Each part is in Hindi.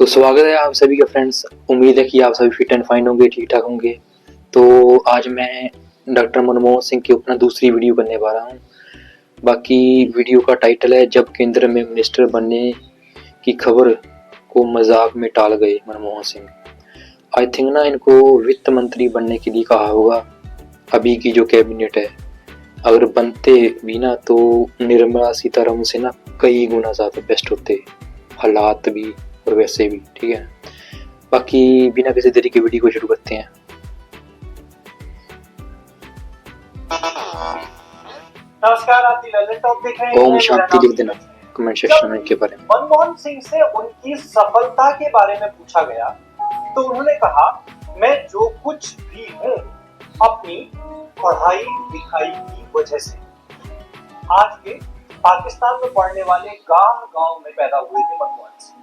तो स्वागत है आप सभी का फ्रेंड्स। उम्मीद है कि आप सभी फिट एंड फाइन होंगे, ठीक ठाक होंगे। तो आज मैं डॉक्टर मनमोहन सिंह की अपना दूसरी वीडियो करने वाला हूँ। बाकी वीडियो का टाइटल है जब केंद्र में मिनिस्टर बनने की खबर को मजाक में टाल गए मनमोहन सिंह। आई थिंक ना इनको वित्त मंत्री बनने के लिए कहा होगा। अभी की जो कैबिनेट है, अगर बनते भी ना तो निर्मला सीतारमण से ना कई गुना ज्यादा बेस्ट होते हालात भी और वैसे भी। ठीक है, बाकी बिना किसी देरी के वीडियो को शुरू करते हैं। नमस्कार, आप ललन टॉप देख रहे हैं। ओम शांति लिख देना कमेंट सेक्शन में के बारे में। मनमोहन सिंह से उनकी सफलता के बारे में पूछा गया तो उन्होंने कहा, मैं जो कुछ भी हूँ अपनी पढ़ाई लिखाई की वजह से। आज के पाकिस्तान में पढ़ने वाले गांव में पैदा हुए थे मनमोहन सिंह।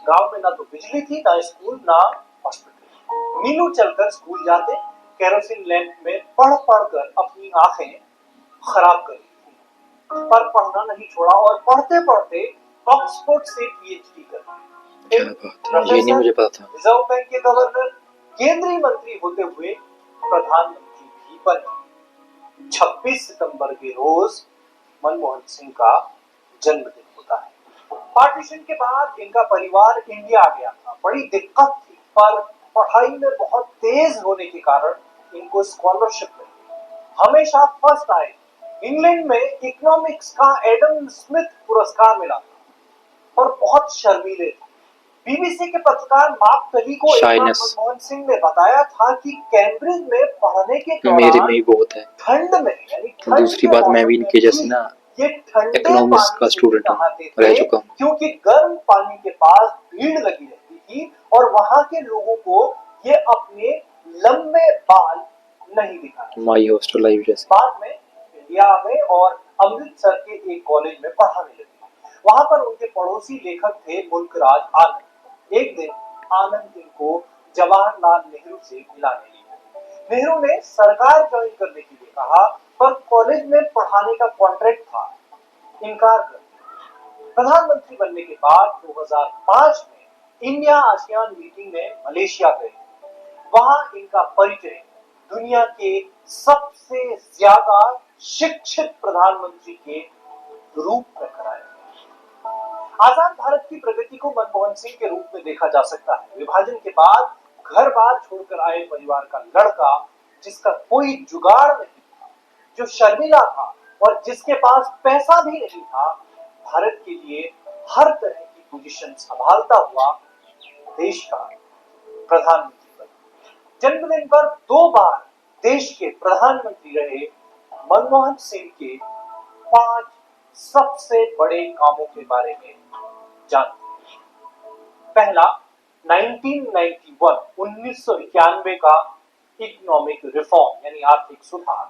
गांव में ना तो बिजली थी, ना स्कूल, ना हॉस्पिटल। मीलों चलकर स्कूल जाते, केरोसिन लैंप में पढ़ कर अपनी आंखें खराब कर ली थी, पर पढ़ना नहीं छोड़ा और पढ़ते पढ़ते ऑक्सफोर्ड से पीएचडी कर ये नहीं मुझे पता था। रिजर्व बैंक के गवर्नर, केंद्रीय मंत्री होते हुए प्रधानमंत्री भी बने। 26 सितंबर के रोज मनमोहन सिंह का जन्मदिन होता है। पार्टीशन के बाद इनका परिवार इंडिया आ गया था। बड़ी दिक्कत थी, पर पढ़ाई में बहुत तेज होने के कारण इनको स्कॉलरशिप मिली। हमेशा फर्स्ट आए। इंग्लैंड में इकोनॉमिक्स का एडम स्मिथ पुरस्कार मिला था, पर बहुत शर्मीले थे। बीबीसी के पत्रकार मार्क कली को मनमोहन सिंह ने बताया था कि कैम्ब्रिज में पढ़ने के दौरान मेरे में ही बहुत है ठंड में, यानी दूसरी बात मैं भी इनके जैसे ना इकोनॉमिक्स का स्टूडेंट रह चुका हूँ, क्योंकि गर्म पानी के पास भीड़ लगी रहती थी और वहां के लोगों को ये अपने लंबे बाल नहीं दिखाते। माई हॉस्टल लाइफ जैसे। बाद में इंडिया आ गए और अमृतसर के एक कॉलेज में पढ़ाने लगे। वहां पर उनके पड़ोसी लेखक थे मुल्कराज आनंद। एक दिन आनंद इनको जवाहरलाल नेहरू से मिलाने लिए। नेहरू ने सरकार ज्वाइन करने के लिए कहा, पर कॉलेज में पढ़ाने का कॉन्ट्रैक्ट था, इनकार कर दिया। प्रधानमंत्री बनने के बाद 2005 में इंडिया आसियान मीटिंग में मलेशिया गए। वहां इनका परिचय दुनिया के सबसे ज्यादा शिक्षित प्रधानमंत्री के रूप में कराया। आजाद भारत की प्रगति को मनमोहन सिंह के रूप में देखा जा सकता है। विभाजन के बाद घर बार छोड़कर आए परिवार का लड़का, जिसका कोई जुगाड़ नहीं था, जो शर्मिला था और जिसके पास पैसा भी नहीं था, भारत के लिए हर तरह की पोजीशन संभालता हुआ देश का प्रधानमंत्री बना। जन्मदिन पर 2 बार देश के प्रधानमंत्री रहे मनमोहन सिंह के 5 सबसे बड़े कामों के बारे में जानते हैं। पहला, 1991 का इकोनॉमिक रिफॉर्म यानी आर्थिक सुधार।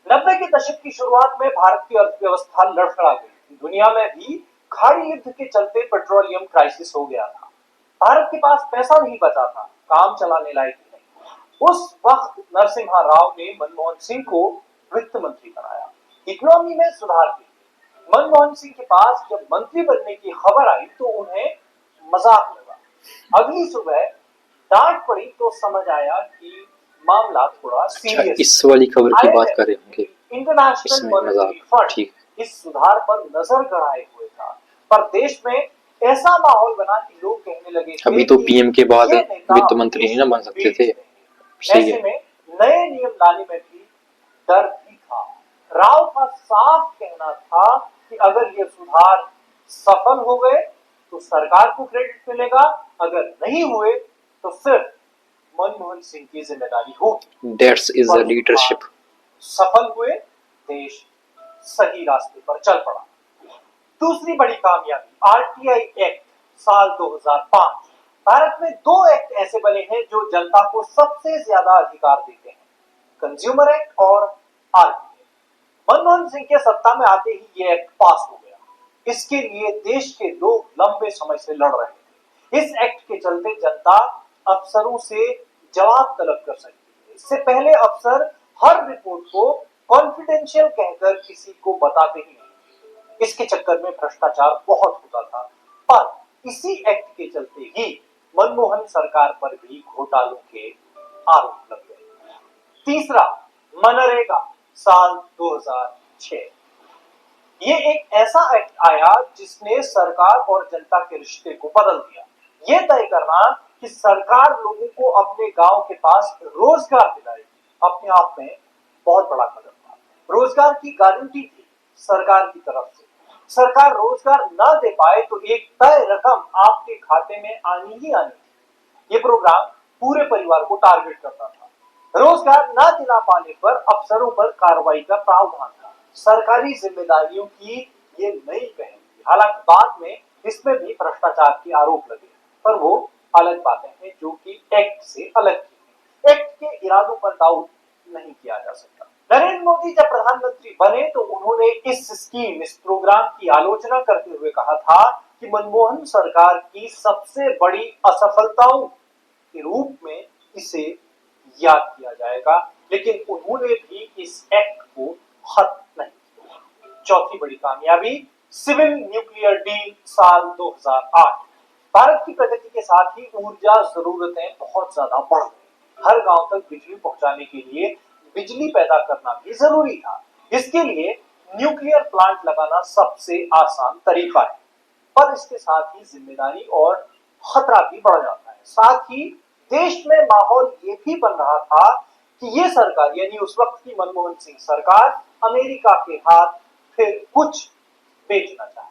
90 के दशक की शुरुआत में भारत की अर्थव्यवस्था लड़खड़ा गई। दुनिया में भी खाड़ी युद्ध के चलते पेट्रोलियम क्राइसिस हो गया था। भारत के पास पैसा नहीं बचा था, काम चलाने लायक नहीं। उस वक्त नरसिम्हा राव ने मनमोहन सिंह को वित्त मंत्री बनाया, इकोनॉमी में सुधार के लिए। मनमोहन सिंह के पास जब मंत्री बनने की खबर आई तो उन्हें मजाक लगा। अगली सुबह डांट पड़ी तो समझ आया कि मामला थोड़ा सीरियस। इस वाली खबर की बात कर रहे होंगे। इंटरनेशनल मॉनेटरी फंड इस सुधार पर नजर गड़ाए हुए था, पर देश में ऐसा माहौल बना कि लोग कहने लगे अभी तो पीएम के बाद वित्त मंत्री नहीं ना बन सकते थे। ऐसे में नए नियम लाने में भी डर भी था। राव का साफ कहना था कि अगर ये सुधार सफल हो गए तो सरकार को क्रेडिट मिलेगा, अगर नहीं हुए तो फिर मनमोहन सिंह की जिम्मेदारी होगी। That's is the leadership. सफल हुए, देश सही रास्ते पर चल पड़ा। दूसरी बड़ी कामयाबी, आरटीआई एक्ट साल 2005। भारत में 2 एक्ट ऐसे बने हैं जो जनता को सबसे ज्यादा अधिकार देते हैं, कंज्यूमर एक्ट और आरटीआई। मनमोहन सिंह के सत्ता में आते ही ये एक्ट पास हो गया। इसके लिए देश के लोग लंबे समय से लड़ रहे थे। इस एक्ट के चलते जनता अफसरों से जवाब तलब कर सकती है। इससे पहले अफसर हर रिपोर्ट को कॉन्फिडेंशियल कहकर किसी को बताते ही नहीं। इसके चक्कर में भ्रष्टाचार बहुत होता था, पर इसी एक्ट के चलते ही मनमोहन सरकार पर भी घोटालों के आरोप लग गए। तीसरा, मनरेगा साल 2006। ये एक ऐसा एक्ट आया जिसने सरकार और जनता के रिश्ते को बदल दिया। ये तय करना कि सरकार लोगों को अपने गांव के पास रोजगार दिलाएगी, अपने आप में बहुत बड़ा कदम था। रोजगार की गारंटी थी सरकार की तरफ से। सरकार रोजगार ना दे पाए तो एक तय रकम आपके खाते में आनी ही आनी थी। ये प्रोग्राम पूरे परिवार को टारगेट करता था। रोजगार ना दिला पाने पर अफसरों पर कार्रवाई का प्रावधान था। सरकारी जिम्मेदारियों की ये नई पहल थी। हालांकि बाद में इसमें भी भ्रष्टाचार के आरोप लगे, पर वो अलग बातें हैं जो कि एक्ट से अलग थी। एक्ट के इरादों पर डाउट नहीं किया जा सकता। नरेंद्र मोदी जब प्रधानमंत्री बने तो उन्होंने इस प्रोग्राम की आलोचना करते हुए कहा था कि मनमोहन सरकार की सबसे बड़ी असफलताओं के रूप में इसे याद किया जाएगा, लेकिन उन्होंने भी इस एक्ट को खत्म नहीं किया। चौथी बड़ी कामयाबी, सिविल न्यूक्लियर डील साल 2008। भारत की प्रगति के साथ ही ऊर्जा जरूरतें बहुत ज्यादा बढ़ गई। हर गांव तक बिजली पहुंचाने के लिए बिजली पैदा करना भी जरूरी था। इसके लिए न्यूक्लियर प्लांट लगाना सबसे आसान तरीका है, पर इसके साथ ही जिम्मेदारी और खतरा भी बढ़ जाता है। साथ ही देश में माहौल ये भी बन रहा था कि ये सरकार यानी उस वक्त की मनमोहन सिंह सरकार अमेरिका के हाथ फिर कुछ बेचना चाहती।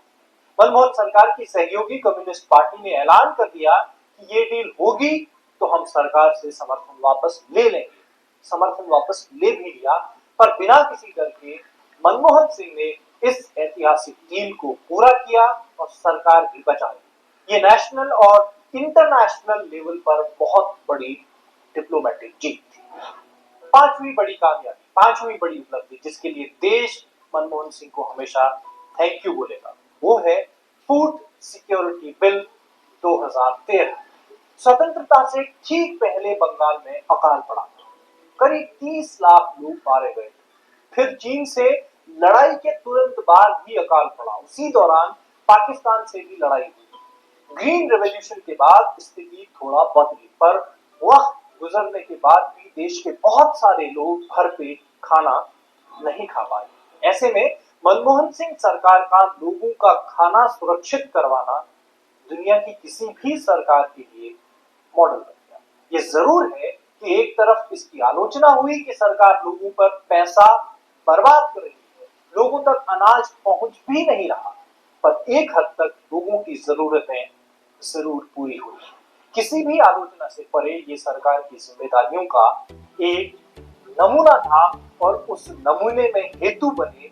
मनमोहन सरकार की सहयोगी कम्युनिस्ट पार्टी ने ऐलान कर दिया कि ये डील होगी तो हम सरकार से समर्थन वापस ले लेंगे। समर्थन वापस ले भी लिया, पर बिना किसी डर के मनमोहन सिंह ने इस ऐतिहासिक डील को पूरा किया और सरकार भी बचा ली। ये नेशनल और इंटरनेशनल लेवल पर बहुत बड़ी डिप्लोमेटिक जीत थी। पांचवी बड़ी कामयाबी, पांचवी बड़ी उपलब्धि जिसके लिए देश मनमोहन सिंह को हमेशा थैंक यू बोलेगा, वो है फूड सिक्योरिटी बिल 2013। स्वतंत्रता से ठीक पहले बंगाल में अकाल पड़ा, करीब 30 लाख लोग मारे गए। फिर चीन से लड़ाई के तुरंत बाद भी अकाल पड़ा। उसी दौरान पाकिस्तान से भी लड़ाई हुई। ग्रीन रेवोल्यूशन के बाद स्थिति थोड़ा बदली, पर वक्त गुजरने के बाद भी देश के बहुत सारे लोग भरपेट खाना नहीं खा पाए। ऐसे में मनमोहन सिंह सरकार का लोगों का खाना सुरक्षित करवाना दुनिया की किसी भी सरकार के लिए मॉडल बन गया। ये जरूर है कि एक तरफ इसकी आलोचना हुई कि सरकार लोगों पर पैसा बर्बाद कर रही है, लोगों तक अनाज पहुंच भी नहीं रहा, पर एक हद तक लोगों की जरूरतें जरूर पूरी हुई। किसी भी आलोचना से परे ये सरकार की जिम्मेदारियों का एक नमूना था और उस नमूने में हेतु बने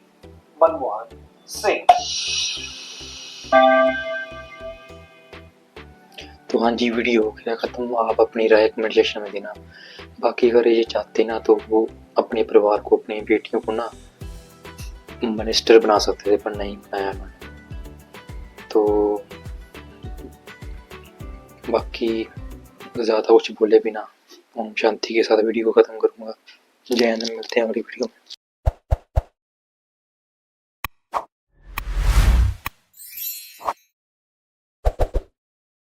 मनमोहन सिंह। तो हाँ जी, वीडियो हो गया खत्म। आप अपनी राय कमेंट सेक्शन में देना। बाकी अगर ये चाहते ना तो वो अपने परिवार को, अपनी बेटियों को ना मिनिस्टर बना सकते थे, पर नहीं बनाया उन्होंने। तो बाकी ज़्यादा कुछ बोले भी ना, हम शांति के साथ वीडियो को ख़त्म करूँगा। जय हिंद, मिलते हैं अगली वीडियो में।